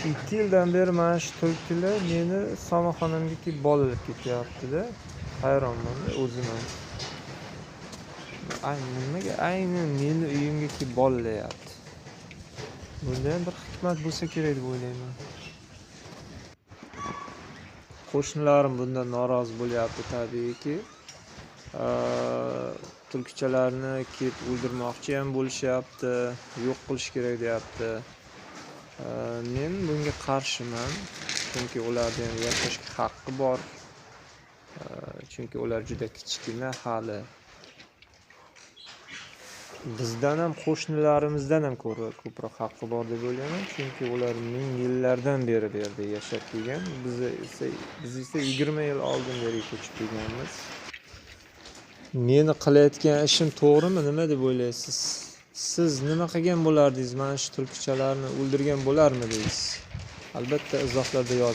2 yildan beri mana shu tulkilar meni somonxonamga kelib bolalab ketyapti-da. Hayronman-da o'zim ham. Nimaga aynan meni uyimga kelib bolalayapti? Bunda ham bir hikmat bo'lsa kerak deb o'ylayman. Qo'shnilarim bundan norozi bo'lyapti tabiiyki. Tulkichalarni kelib o'ldirmoqchi ham bo'lishyapti, yo'q qilish kerak deyapti. Men bunga qarshiman, chunki ularda ham yashashga haqqi bor. Chunki ular juda kichkina hali. Bizdan ham qo'shnilarimizdan ham ko'proq haqqi bor deb o'ylayman, chunki ular ming yillardan beri bu yerda yashab kelgan. Biz esa 20 yil oldin bu yerga ko'chib kelganmiz. Meni qilayotgan ishim to'g'rimi, nima deb o'ylaysiz? Siz nima qilgan bo'lardingiz? Mana shu tulkichalarni o'ldirgan bo'larmidingiz? Albatta izohlarda yozing.